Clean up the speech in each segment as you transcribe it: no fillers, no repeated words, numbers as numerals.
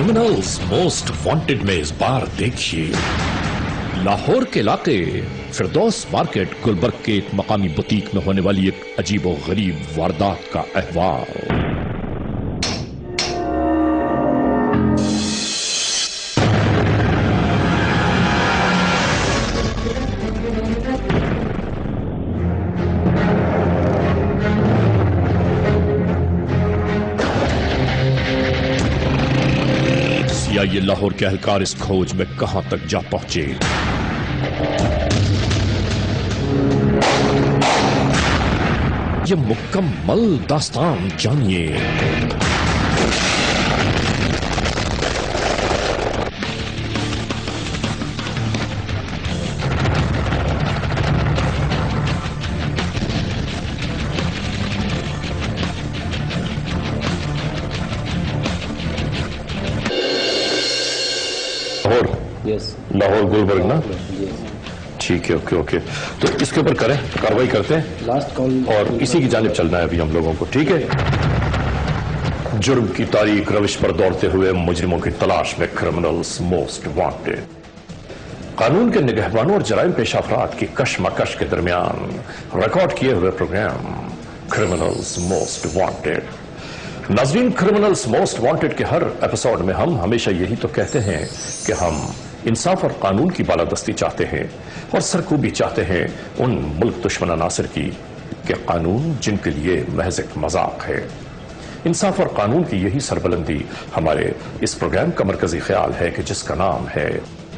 Criminals most wanted में इस बार देखिए लाहौर के इलाके फिरदौस मार्केट गुलबर्ग के एक मकामी बुटीक में होने वाली एक अजीबो गरीब वारदात का अहवाल। ये लाहौर के एहलकार इस खोज में कहां तक जा पहुंचे। ये मुकम्मल दास्तान जानिए। लाहौर गुलबर्ग ना, ठीक है, ओके ओके। तो इसके ऊपर करें, कार्रवाई करते हैं लास्ट कॉल और इसी की जानिब चलना है अभी हम लोगों को, ठीक है। जुर्म की तारीख रविश पर दौड़ते हुए मुजरिमों की तलाश में क्रिमिनल्स मोस्ट वांटेड। कानून के निगहबानों और जराइम पेशा अफराद की कशमकश के दरमियान रिकॉर्ड किए हुए प्रोग्राम क्रिमिनल्स मोस्ट वांटेड। नाज़रीन, क्रिमिनल्स मोस्ट वांटेड के हर एपिसोड में हम हमेशा यही तो कहते हैं कि हम इंसाफ और कानून की बालादस्ती चाहते हैं और सरकूबी चाहते हैं उन मुल्क दुश्मन अनासर की कि कानून जिनके लिए महज एक मजाक है। इंसाफ और कानून की यही सरबलंदी हमारे इस प्रोग्राम का मरकजी ख्याल है कि जिसका नाम है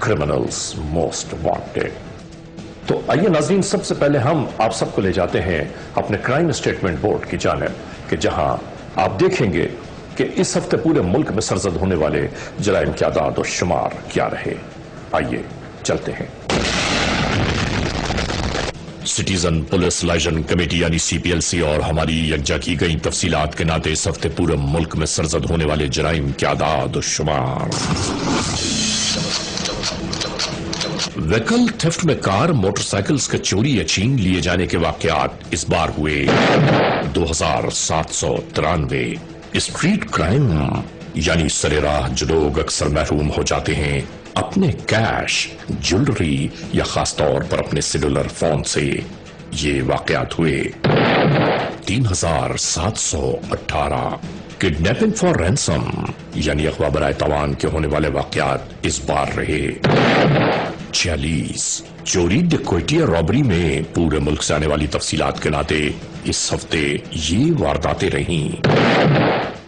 क्रिमिनल्स मोस्ट वांटेड। तो आइए नाज़रीन, सबसे पहले हम आप सबको ले जाते हैं अपने क्राइम स्टेटमेंट बोर्ड की जानिब कि जहां आप देखेंगे कि इस हफ्ते पूरे मुल्क में सरजद होने वाले जराइम की आदाद और शुमार क्या रहे। आइए चलते हैं। सिटीजन पुलिस लाइजन कमेटी यानी सीपीएलसी और हमारी यकजा की गई तफसीलात के नाते इस हफ्ते पूरे मुल्क में सरजद होने वाले जराइम की आदाद और शुमार। व्हीकल थेफ्ट में कार मोटरसाइकिल्स के चोरी या छीन लिए जाने के वाकयात इस बार हुए 2793। स्ट्रीट क्राइम यानी सरेराह जो लोग अक्सर महरूम हो जाते हैं अपने कैश, ज्वेलरी या खास तौर पर अपने सेलुलर फोन से, ये वाकयात हुए 3718। किडनैपिंग फॉर रैंसम यानी अगवा बराए तवान के होने वाले वाकयात इस बार रहे 46। चोरी, डिकोइटी और रॉबरी में पूरे मुल्क से आने वाली तफसीलात के नाते इस हफ्ते ये वारदातें रहीं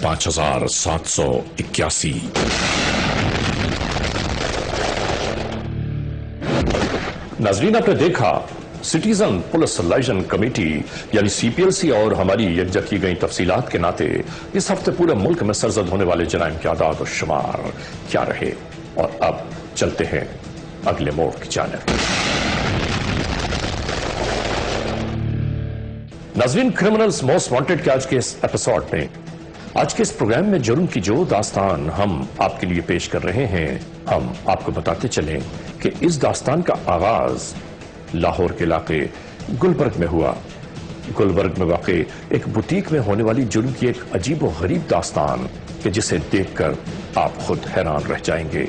5781। नाज़रीन, आपने देखा सिटीजन पुलिस लाइजन कमेटी यानी सीपीएलसी और हमारी यकजा की गई तफसीलात के नाते इस हफ्ते पूरे मुल्क में सरजद होने वाले जराइम के आदाद और शुमार क्या रहे। और अब चलते हैं अगले मोड़ की जानिब। नाज़रीन, क्रिमिनल्स मोस्ट वांटेड के आज के इस एपिसोड में, आज के इस प्रोग्राम में जुर्म की जो दास्तान हम आपके लिए पेश कर रहे हैं, हम आपको बताते चलें कि इस दास्तान का आगाज लाहौर के इलाके गुलबर्ग में हुआ। गुलबर्ग में वाक़े एक बुटीक में होने वाली जुर्म की एक अजीब व गरीब दास्तान कि जिसे देखकर आप खुद हैरान रह जाएंगे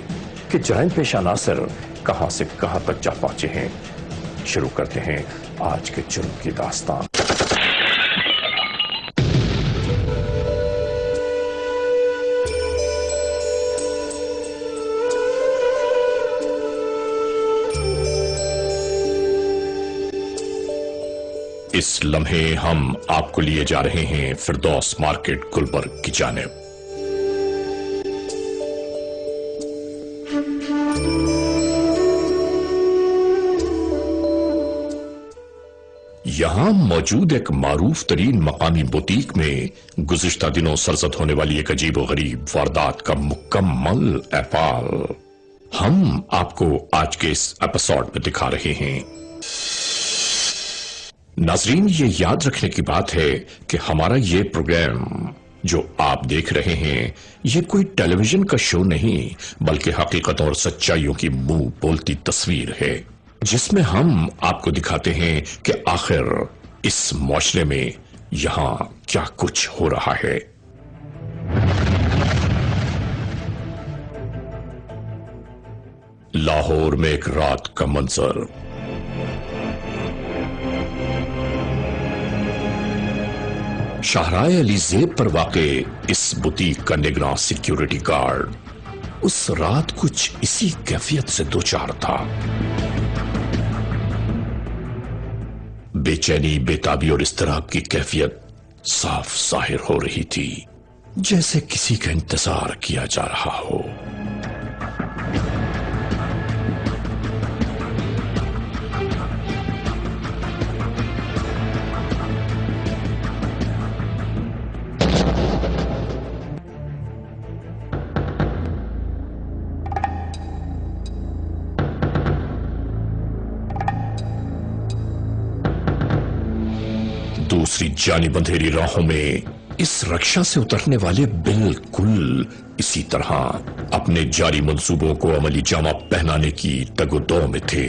कि जराइम पेशा अनासर कहां से कहां तक जा पहुंचे हैं। शुरू करते हैं आज के जुर्म की दास्तान। इस लम्हे हम आपको लिए जा रहे हैं फिरदौस मार्केट गुलबर्ग की जानिब। यहां मौजूद एक मारूफ तरीन मकामी बुटीक में गुज़िश्ता दिनों सरजद होने वाली एक अजीब व गरीब वारदात का मुकम्मल अहवाल हम आपको आज के इस एपिसोड में दिखा रहे हैं। नाज़रीन, ये याद रखने की बात है कि हमारा ये प्रोग्राम जो आप देख रहे हैं ये कोई टेलीविजन का शो नहीं बल्कि हकीकत और सच्चाइयों की मुंह बोलती तस्वीर है, जिसमें हम आपको दिखाते हैं कि आखिर इस मुआशरे में यहां क्या कुछ हो रहा है। लाहौर में एक रात का मंजर। शाहराह अलीजेब पर वाक़े इस बुटीक का निगरां सिक्योरिटी गार्ड उस रात कुछ इसी कैफियत से दो चार था। बेचैनी, बेताबी और इस्तराब की कैफियत साफ जाहिर हो रही थी, जैसे किसी का इंतजार किया जा रहा हो। दूसरी जानिब अंधेरी राहों में इस रक्षा से उतरने वाले बिल्कुल इसी तरह अपने जारी मंसूबों को अमली जामा पहनाने की तगोदो में थे।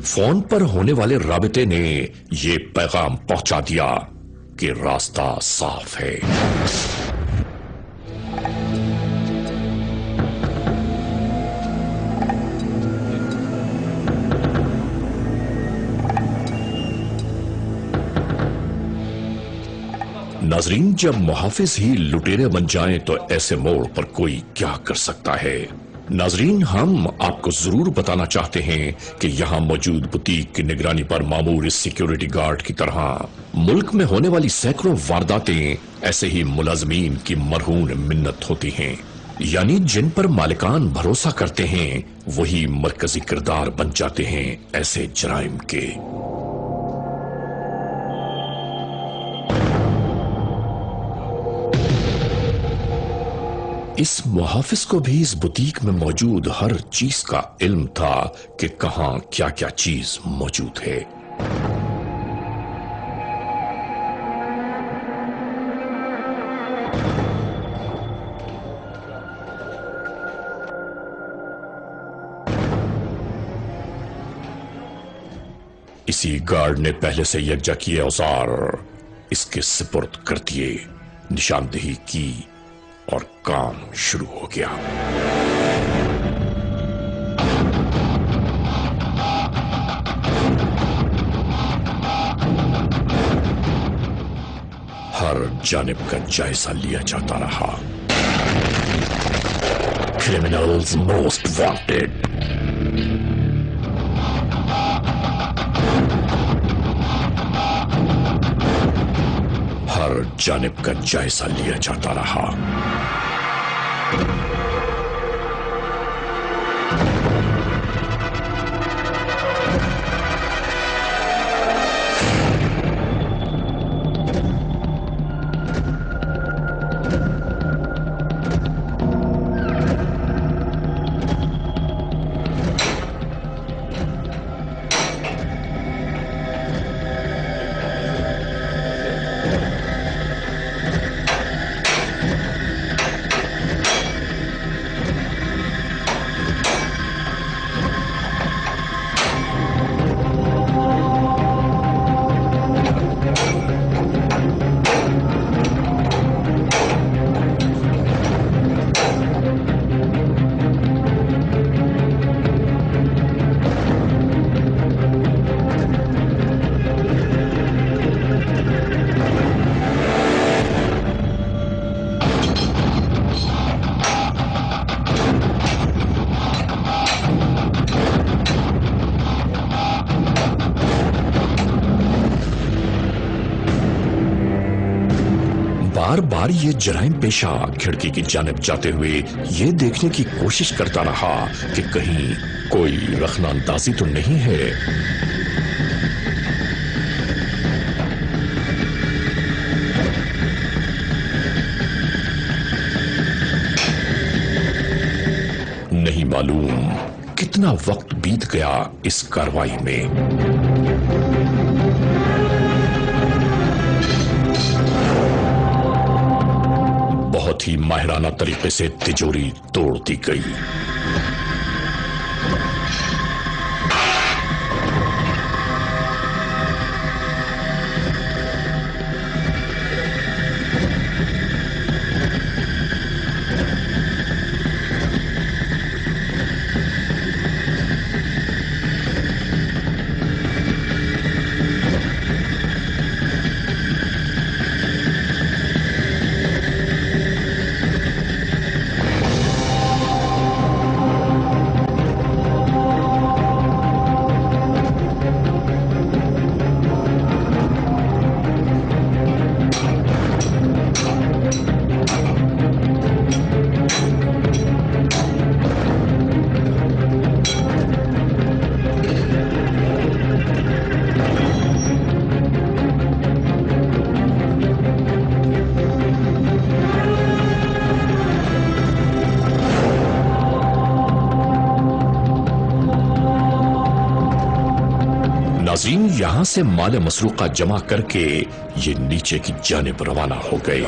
फोन पर होने वाले राबिते ने यह पैगाम पहुंचा दिया कि रास्ता साफ है। नाजरीन, जब मुहाफिज ही लुटेरे बन जाएं तो ऐसे मोड़ पर कोई क्या कर सकता है। नाजरीन, हम आपको जरूर बताना चाहते हैं कि यहां मौजूद बुटीक की निगरानी पर मामूर इस सिक्योरिटी गार्ड की तरह मुल्क में होने वाली सैकड़ों वारदातें ऐसे ही मुलाजमीन की मरहून मिन्नत होती हैं, यानी जिन पर मालिकान भरोसा करते हैं वही मरकजी किरदार बन जाते हैं ऐसे जराइम के। इस मुहाफिज को भी इस बुटीक में मौजूद हर चीज का इल्म था कि कहां क्या क्या चीज मौजूद है। इसी गार्ड ने पहले से यकजा किए औजार इसके सुपुर्द कर दिए, निशानदेही की और काम शुरू हो गया। हर जानिब का जायजा लिया जाता रहा। Criminals most wanted. हर जानिब का जायजा लिया जाता रहा। बार बार ये जराइम पेशा खिड़की की जानिब जाते हुए ये देखने की कोशिश करता रहा कि कहीं कोई रखनांदाजी तो नहीं है। मालूम कितना वक्त बीत गया इस कार्रवाई में। बहुत ही माहिराना तरीके से तिजोरी तोड़ दी गई। नाज़रीन, यहां से माल मसरूका जमा करके ये नीचे की जानिब रवाना हो गए।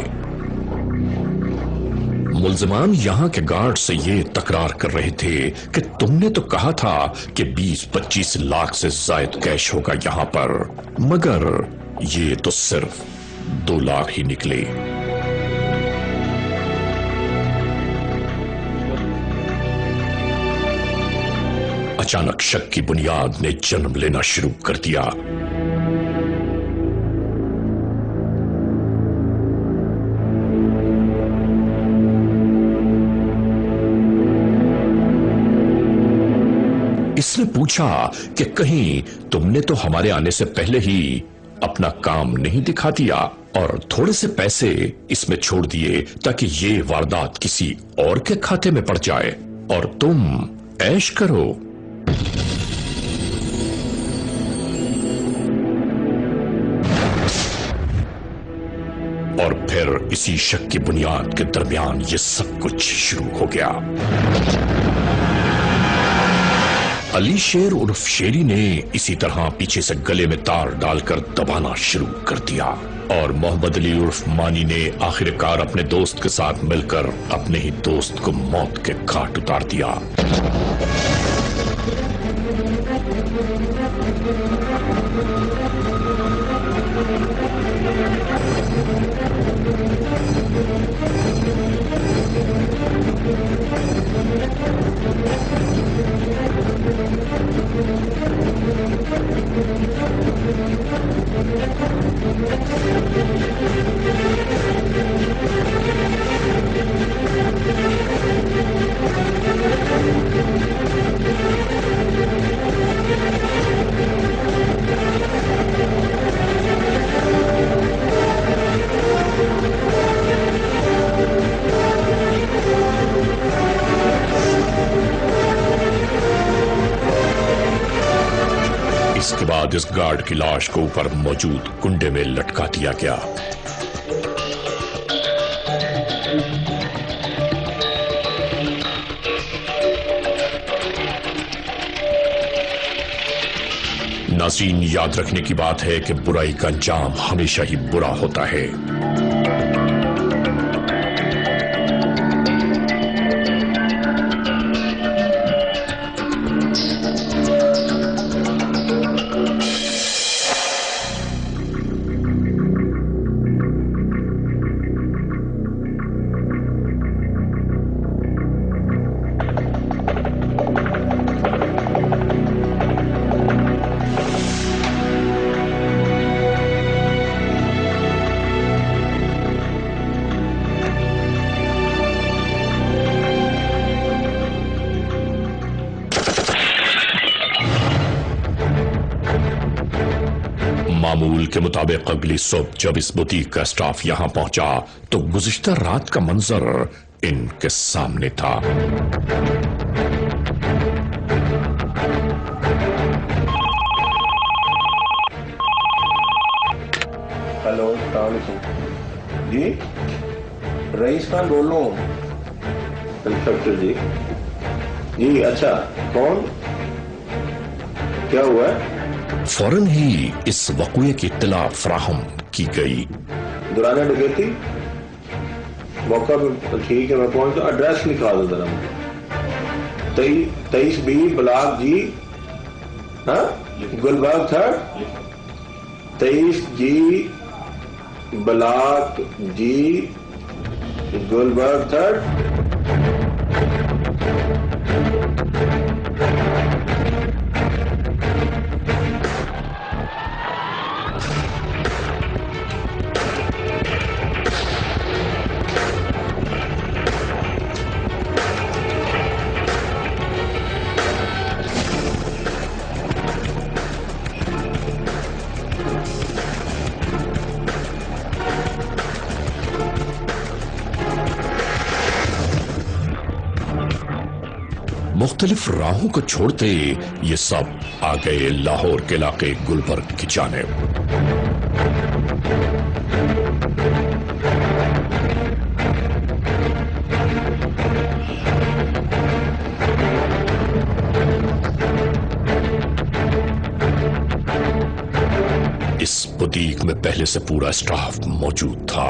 मुल्ज़िमान यहां के गार्ड से ये तकरार कर रहे थे कि तुमने तो कहा था कि 20-25 लाख से ज़ायद कैश होगा यहां पर, मगर ये तो सिर्फ 2 लाख ही निकले। अचानक शक की बुनियाद ने जन्म लेना शुरू कर दिया। इसने पूछा कि कहीं तुमने तो हमारे आने से पहले ही अपना काम नहीं दिखा दिया और थोड़े से पैसे इसमें छोड़ दिए ताकि ये वारदात किसी और के खाते में पड़ जाए और तुम ऐश करो। और फिर इसी शक की बुनियाद के दरमियान ये सब कुछ शुरू हो गया। अली शेर उर्फ शेरी ने इसी तरह पीछे से गले में तार डालकर दबाना शुरू कर दिया और मोहम्मद अली उर्फ मानी ने आखिरकार अपने दोस्त के साथ मिलकर अपने ही दोस्त को मौत के घाट उतार दिया। इसके बाद इस गार्ड की लाश को ऊपर मौजूद कुंडे में लटका दिया गया। नाज़रीन, याद रखने की बात है कि बुराई का अंजाम हमेशा ही बुरा होता है। मामूल के मुताबिक अगली सुबह जब इस बुटीक का स्टाफ यहां पहुंचा तो गुज़िश्ता रात का मंजर इनके सामने था। हेलो, अस्सलाम वालेकुम जी, रईस खान बोल रहा हूँ। इंस्पेक्टर जी, جی اچھا کون کیا ہوا ہے؟ فوراً ہی اس وقوعے کی اطلاع فراہم کی گئی. دورانیہ ڈکیتی موقع پہ ٹھیک ہے میں پہنچتا. ایڈریس لکھا دو ذرا مجھے. 23B بلاک جی ہاں گلبرگ تھرڈ 23G بلاک جی گلبرگ تھرڈ. مختلف راہوں کو چھوڑتے یہ سب آ گئے لاہور کے علاقے گلبرگ کی جانب. اس بوتیک میں پہلے سے پورا اسٹاف موجود تھا.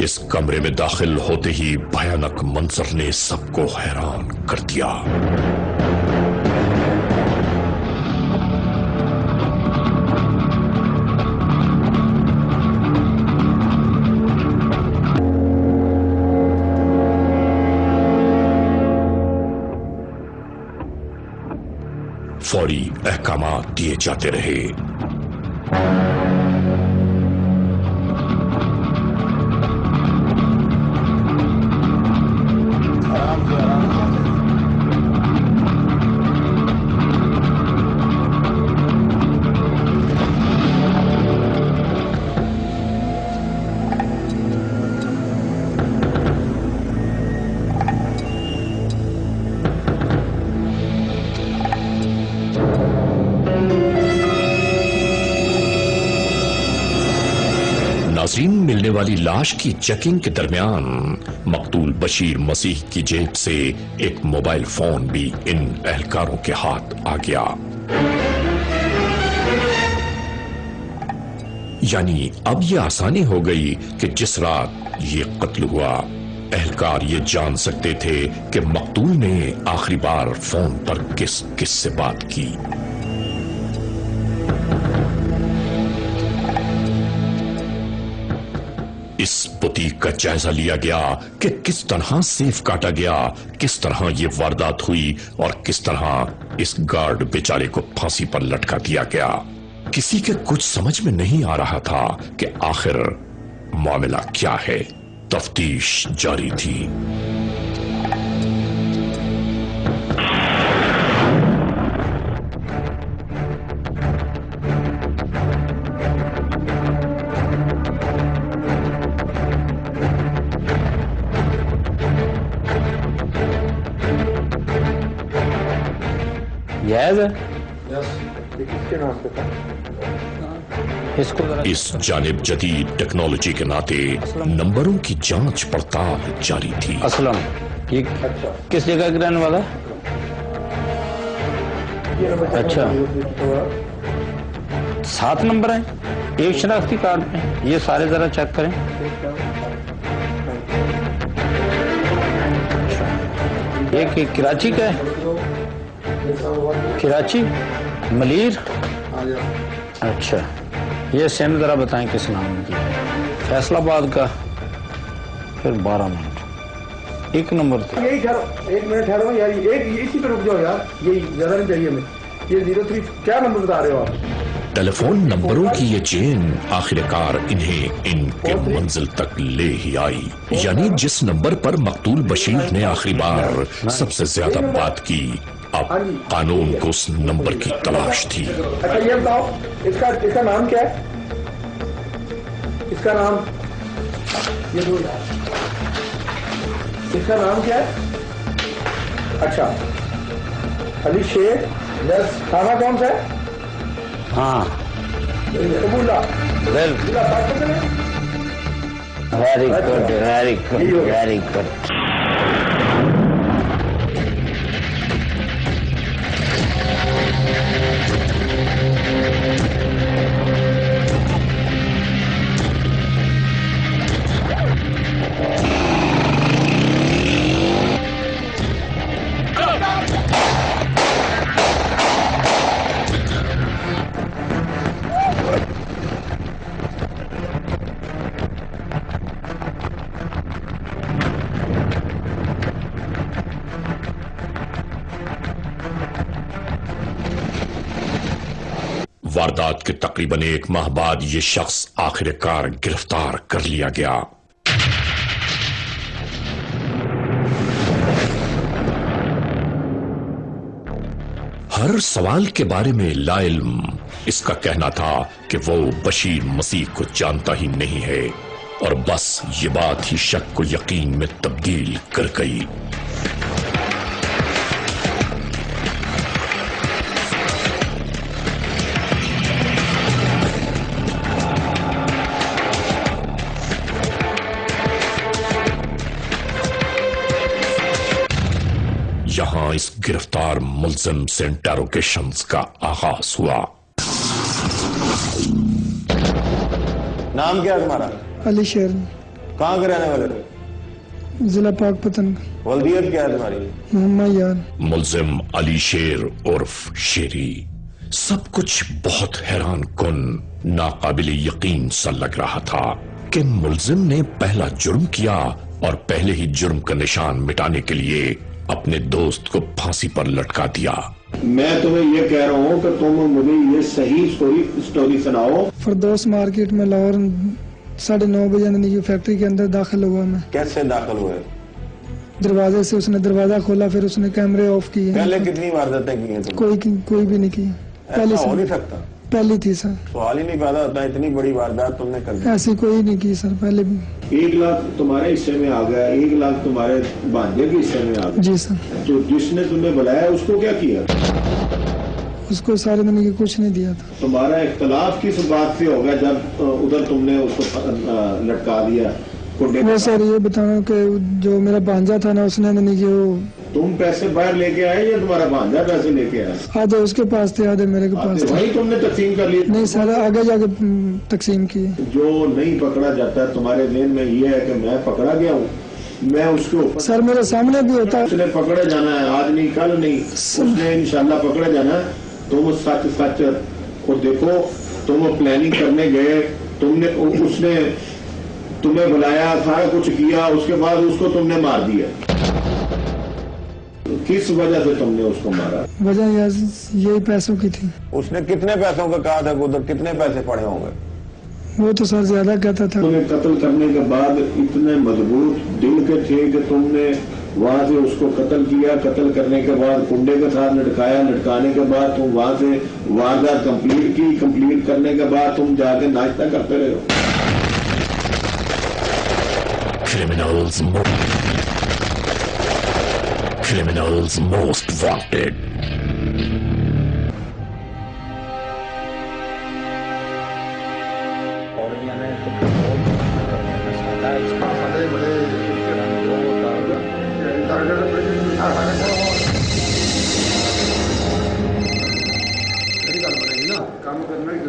اس کمرے میں داخل ہوتے ہی بھیانک منظر نے سب کو حیران کر دیا. فوری احکامات دیے جاتے رہے. ناظرین، ملنے والی لاش کی چیکنگ کے درمیان مقتول بشیر مسیح کی جیب سے ایک موبائل فون بھی ان اہلکاروں کے ہاتھ آ گیا. یعنی اب یہ آسانی ہو گئی کہ جس رات یہ قتل ہوا اہلکار یہ جان سکتے تھے کہ مقتول نے آخری بار فون پر کس سے بات کی. اس بوتیک کا جائزہ لیا گیا کہ کس طرح سیف کاٹا گیا، کس طرح یہ واردات ہوئی اور کس طرح اس گارڈ بیچارے کو پھانسی پر لٹکا دیا گیا. کسی کے کچھ سمجھ میں نہیں آ رہا تھا کہ آخر معاملہ کیا ہے. تفتیش جاری تھی. جائز ہے اس جانب جدید ٹیکنالوجی کے ناطے نمبروں کی جانچ پڑتال جاری تھی. اسلم یہ کس جگہ کا رہنے والا ہے؟ اچھا 7 نمبر ہیں ایک شناختی کارڈ میں. یہ سارے ذرا چیک کریں. یہ کراچی کا ہے. کراچی ملیر. اچھا یہ سیم ذرا بتائیں کس نام کی. فیصل آباد کا. پھر 12 منٹ. ایک نمبر تھا. ایک منٹ ٹھہرو یار. ایک اسی پہ رک جاؤ یار. یہ زیادہ نہیں چاہیے ہمیں. یہ 03 کیا نمبر بتا رہے ہو آپ؟ ٹیلیفون نمبروں کی یہ چین آخر کار انہیں ان کے منزل تک لے ہی آئی. یعنی جس نمبر پر مقتول بشیر نے آخری بار سب سے زیادہ بات کی اب قانون کو اس نمبر کی تلاش تھی. اچھا یہ بتاؤ اس کا نام کیا ہے؟ اس کا نام یہ دو یار. اس کا نام کیا ہے؟ اچھا علی شیر. یس. کھانا کون سا ہے؟ ہاں قبولہ. Very good very good very good. वारदात के तकरीबन 1 माह बाद ये शख्स आखिरकार गिरफ्तार कर लिया गया। हर सवाल के बारे में लाइल्म इसका कहना था कि वो बशीर मसीह को जानता ही नहीं है, और बस ये बात ही शक को यकीन में तब्दील कर गई। यहां इस गिरफ्तार मुल्जिम से इंटेरोगेशंस का आगाज हुआ। नाम क्या है तुम्हारा? अली शेर, कहाँ के रहने वाले हो? जिला पाकपतन। वल्दियत क्या है तुम्हारी? मोहम्मद यार। मुल्जिम अली शेर उर्फ शेरी। सब कुछ बहुत हैरान कुन, नाकाबिल यकीन सा लग रहा था कि मुल्जिम ने पहला जुर्म किया और पहले ही जुर्म का निशान मिटाने के लिए अपने दोस्त को फांसी पर लटका दिया। मैं तुम्हें ये कह रहा हूँ कि तुम मुझे ये सही स्टोरी सुनाओ। फरदौस मार्केट में लाहौर 9:30 बजे की फैक्ट्री के अंदर दाखिल हुआ मैं। कैसे दाखिल हुए? दरवाजे से उसने दरवाजा खोला, फिर उसने कैमरे ऑफ किए। पहले कितनी वारदातें की हैं तुमने? कोई भी नहीं की। पहले ऐसा हो नहीं सकता। पहली थी सर। सवाल ही नहीं पैदा होता, इतनी बड़ी वारदात तुमने कर दी। ऐसी कोई नहीं की सर पहले भी। 1 लाख तुम्हारे हिस्से में आ गया, 1 लाख तुम्हारे भांजे के हिस्से में आ गया। जी सर। तो जिसने तुम्हें बुलाया उसको क्या किया? उसको सारे दिन की कुछ नहीं दिया था। तुम्हारा इख्तलाफ किस बात से हो गया जब उधर तुमने उसको लटका दिया? वो सर ये बताना कि जो मेरा भांजा था ना, उसने नहीं कि वो तुम पैसे बाहर लेके आए या तुम्हारा भांजा पैसे लेके आया? आधे उसके पास थे, आधे मेरे के पास थे। वही तुमने तकसीम कर लिए? नहीं सर, आगे जाके तकसीम की। जो नहीं पकड़ा जाता तुम्हारे ज़हन में ये है कि मैं पकड़ा गया हूँ, मैं उसके ऊपर। सर मेरे सामने भी होता है। उसने पकड़े जाना है, आज नहीं कल नहीं, उसने इंशाल्लाह पकड़े जाना है। तुम सच को देखो, तुम प्लानिंग करने गए, उसने तुम्हें बुलाया, सारा कुछ किया, उसके बाद उसको तुमने मार दिया। किस वजह से तुमने उसको मारा? वजह यही पैसों की थी। उसने कितने पैसों का कहा था? उधर कितने पैसे पड़े होंगे? वो तो सर ज्यादा कहता था। तुम्हें कत्ल करने के बाद इतने मजबूत दिल के थे कि तुमने वहां से उसको कत्ल किया। कत्ल करने के बाद कुंडे के साथ लटकाया, लटकाने के बाद तुम वहां से वारदात कंप्लीट की। कंप्लीट करने के बाद तुम जाके नाश्ता करते रहे हो। Criminals most wanted.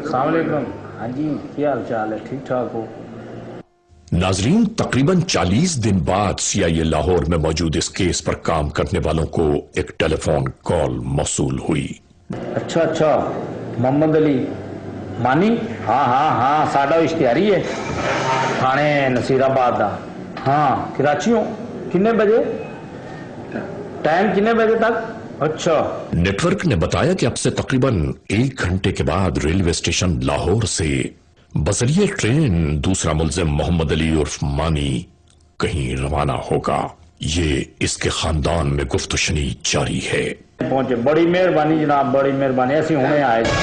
अस्सलामुअलैकुम। हाँ जी, क्या हाल चाल है? ठीक ठाक हो? नाजरीन, तकरीबन 40 दिन बाद CIA लाहौर में मौजूद इस केस पर काम करने वालों को एक टेलीफोन कॉल मौसूल हुई। अच्छा, मोहम्मद अली मानी? हाँ, साडा इश्तिहारी है थाने नसीराबाद दा। हाँ, कराची किन्ने बजे? टाइम किन्ने बजे तक? अच्छा। नेटवर्क ने बताया कि अब से तकरीबन 1 घंटे के बाद रेलवे स्टेशन लाहौर से बजरिए ट्रेन दूसरा मुल्जिम मोहम्मद अली उर्फ मानी कहीं रवाना होगा। ये इसके खानदान में गुफ्तशनी जारी है। पहुंचे, बड़ी मेहरबानी जनाब, बड़ी मेहरबानी। ऐसे होने आएगा।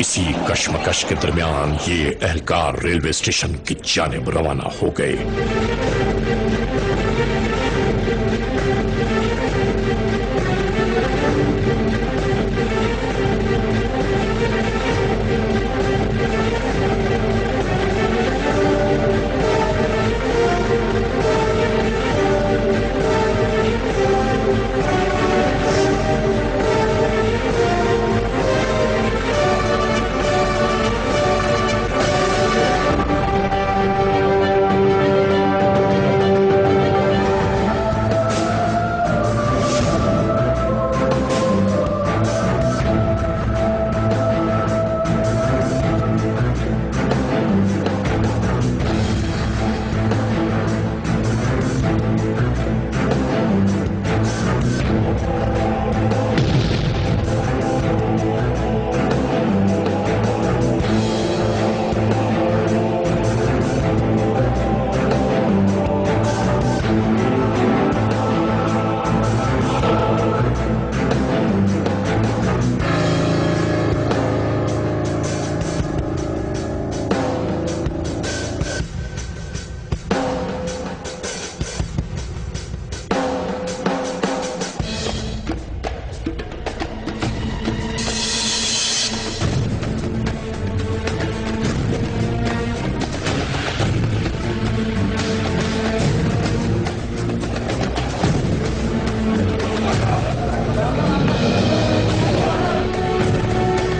इसी कश्मकश के दरमियान ये एहलकार रेलवे स्टेशन की जानिब रवाना हो गए।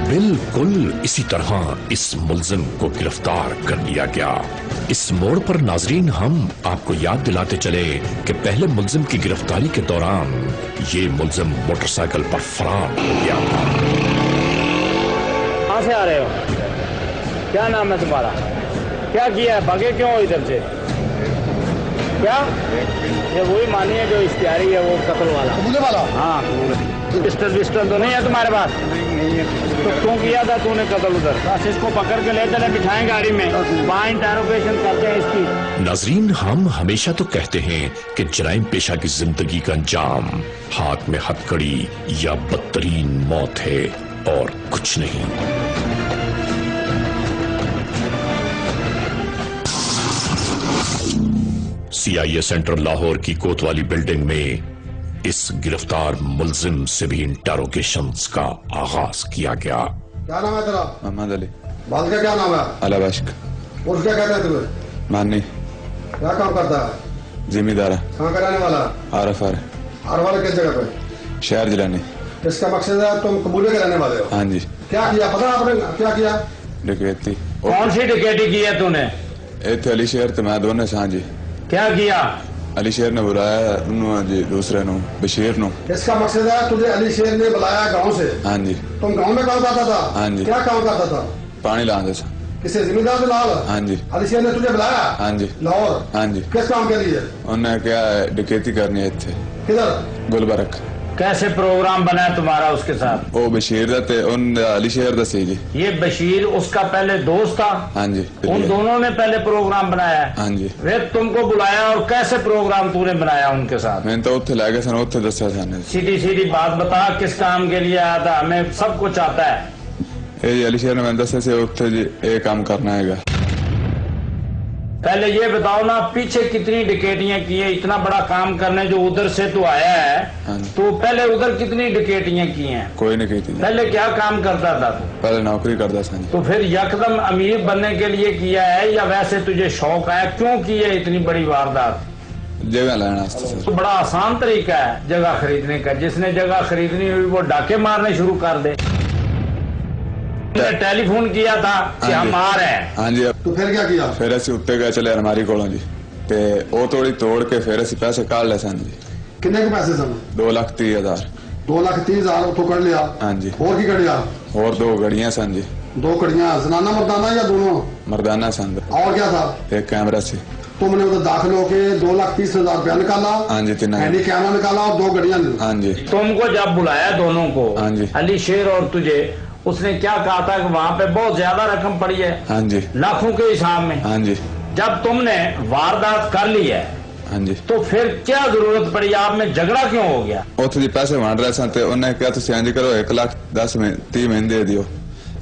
बिल्कुल इसी तरह इस मुलजिम को गिरफ्तार कर लिया गया। इस मोड़ पर नाजरीन हम आपको याद दिलाते चले कि पहले मुलजिम की गिरफ्तारी के दौरान ये मुलजिम मोटरसाइकिल पर फरार हो गया था। कहाँ से आ रहे हो? क्या नाम है तुम्हारा? क्या किया है? भागे क्यों हो इधर से? क्या ये वही मानी है जो इश्तिहारी है, वो कत्ल वाला? हाँ, पिस्टल तो नहीं है तुम्हारे पास? तो क्यों किया था तूने कत्ल उधर? बस इसको पकड़ के ले चले, बिठाएं गाड़ी में, वहाँ इंटेरोगेशन करते हैं इसकी। नाजरीन हम हमेशा तो कहते हैं कि जराइम पेशा की जिंदगी का अंजाम हाथ में हथकड़ी या बदतरीन मौत है और कुछ नहीं। CIA सेंटर लाहौर की कोतवाली बिल्डिंग में इस गिरफ्तार मुलजिम से भी इंटेरोगेशंस का आगाज किया गया। क्या नाम है तेरा? मोहम्मद अली। बाल का क्या नाम है? अलाबाश्क। उर्फ क्या कहते हैं तुम्हें? मानी। क्या काम करता है? जिम्मेदार। कहाँ का रहने वाला? आरफ आर। हर वाले किस जगह पे? शहर जिलानी। इसका मकसद है तुम कबूले के रहने वाले हो? हाँ जी। क्या किया पता आपने? क्या किया? डकैती। कौन सी डकैती की है तूने? इतने अली शेर तो मैं दोनों हाँ जी। क्या किया? अली शेर ने बुलाया जी दूसरे नो बशीर नो। इसका मकसद है तुझे अली शेर ने बुलाया गाँव से? हाँ जी। तुम गाँव में काम करता था? हाँ जी। क्या काम करता था? पानी लाने से। किसी जिम्मेदार से लाल? हाँ जी। अली शेर ने तुझे बुलाया? हाँ जी। लाहौर? हाँ जी। किस काम के लिए? उन्हें क्या डकैती करनी है थे। किधर? गुलबर्ग। कैसे प्रोग्राम बना है तुम्हारा उसके साथ? वो बशीर दा ते उन अली शेर दा सी जी। ये बशीर उसका पहले दोस्त था? हाँ जी। उन दोनों ने पहले प्रोग्राम बनाया है? हाँ जी। वे तुमको बुलाया और कैसे प्रोग्राम तूने बनाया उनके साथ? मैंने तो उत्थे लै गए सन, उत्थे दस्या सन। सीधी बात बता, किस काम के लिए आया था? हमें सब कुछ आता है। ये जी अली शेर ने मैंने दस्या से उत्थे जी एक काम करना है। पहले ये बताओ ना, पीछे कितनी डकैतियां की है? इतना बड़ा काम करने जो उधर से तू आया है, तो पहले उधर कितनी डकैतियां की हैं? कोई नहीं की थी। पहले क्या काम करता था तू? पहले नौकरी करता था। तो फिर यकदम अमीर बनने के लिए किया है या वैसे तुझे शौक आया? क्यों की है इतनी बड़ी वारदात? जगह लेना सर। तो बड़ा आसान तरीका है जगह खरीदने का। जिसने जगह खरीदनी हुई वो डाके मारने शुरू कर दे। टेलीफोन किया था कि हम आ रहे हैं। हाँ जी। तो फिर क्या किया? फिर असी उत्ते गए चले अलमारी कोलों जी, ते वो थोड़ी तोड़ के फिर असी पैसे काट ले सन जी। कितने के पैसे सन? 2,30,000। 2,30,000 तो कर लिया? हाँ जी। और की कर लिया? और 2 घड़ियां सन जी। 2 कड़ियां जनाना मर्दाना या दोनों? मर्दाना सन। और क्या था? एक कैमरा से। तुमने उधर दाखिल होके 2,30,000 रुपया निकाला? हाँ जी। 3 हैंडी कैमरा निकाला और 2 घड़ियां? हाँ जी। तुमको जब बुलाया दोनों को, हाँ जी, अली शेर और तुझे, उसने क्या कहा था कि वहाँ पे बहुत ज्यादा रकम पड़ी है? हाँ जी। लाखों के हिसाब में? हाँ जी। जब तुमने वारदात कर ली है, हाँ जी, तो फिर क्या जरूरत पड़ी? आप में झगड़ा क्यों हो गया? उत्थे जी पैसे वंड रहे सन ते उन्हें क्या तुसी इंज करो 1,10,30 महीने दे दियो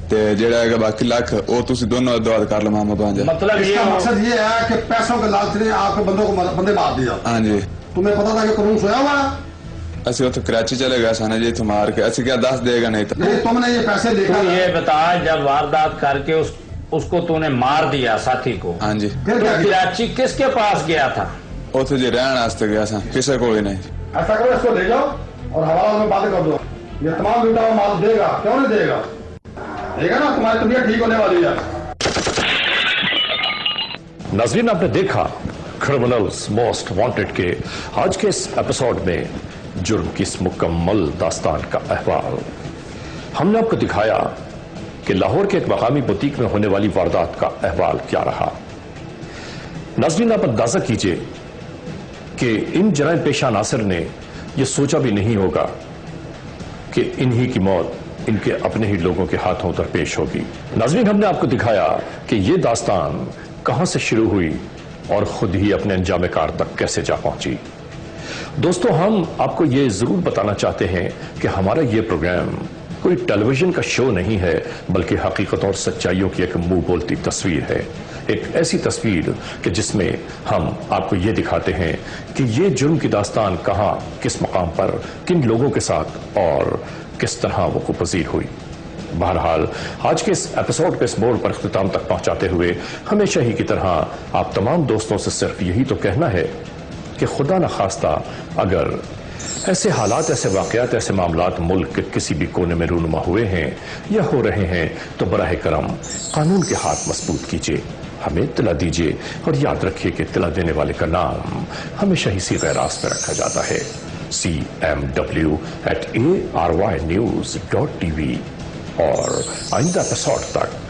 ते जेड़ा है बाकी लाख वो तुसी दोनों अदवाद कर लो मामा भांजा। मतलब इसका मकसद ये है कि पैसों के लालच ने आपके बंदे मार दिया? हाँ जी। तुम्हें पता था कि कानून सोया हुआ है? असि उत्थे कराची चले गए सन जी, मार के असि क्या 10 देगा नहीं था। नहीं, तुमने ये पैसे देखा? तू ये बता, जब वारदात करके उसको तूने मार दिया साथी को, हाँ जी, फिर क्या किया? कराची किसके पास गया था? उत्थे जी रहने वास्ते गया सा, किसी को भी नहीं। ऐसा करो, इसको ले जाओ और हवाला में बातें कर दो। ये तमाम लूटा हुआ माल देगा? क्यों नहीं देगा? देगा ना, तुम्हारी तबीयत ठीक होने वाली है। नाजरीन आपने देखा क्रिमिनल्स मोस्ट वांटेड के आज के इस एपिसोड में जुर्म की इस मुकम्मल दास्तान का अहवाल। हमने आपको दिखाया कि लाहौर के एक मकामी बुटीक में होने वाली वारदात का अहवाल क्या रहा। नाजरीन आप अंदाजा कीजिए कि इन जराइम पेशा नासिर ने यह सोचा भी नहीं होगा कि इन्हीं की मौत इनके अपने ही लोगों के हाथों दरपेश होगी। नाजरीन हमने आपको दिखाया कि यह दास्तान कहां से शुरू हुई और खुद ही अपने अंजाम कार तक कैसे जा पहुंची। दोस्तों हम आपको यह जरूर बताना चाहते हैं कि हमारा यह प्रोग्राम कोई टेलीविजन का शो नहीं है, बल्कि हकीकत और सच्चाइयों की एक मुंह बोलती तस्वीर है। एक ऐसी तस्वीर कि जिसमें हम आपको यह दिखाते हैं कि यह जुर्म की दास्तान कहां, किस मकाम पर, किन लोगों के साथ और किस तरह वो पजीर हुई। बहरहाल आज के इस एपिसोड के इस मोड़ पर इख्तिताम तक पहुंचाते हुए हमेशा ही की तरह आप तमाम दोस्तों से सिर्फ यही तो कहना है कि खुदा न खास्ता अगर ایسے حالات، ایسے واقعات، ایسے معاملات ملک کے کسی بھی کونے میں رونما ہوئے ہیں یا ہو رہے ہیں تو براہ کرم قانون کے ہاتھ مضبوط کیجیے، ہمیں اطلاع دیجیے، اور یاد رکھیے کہ اطلاع دینے والے کا نام ہمیشہ ہی سی غیراز پہ رکھا جاتا ہے، cmw@arynews.tv۔ اور آئندہ ایپیسوڈ تک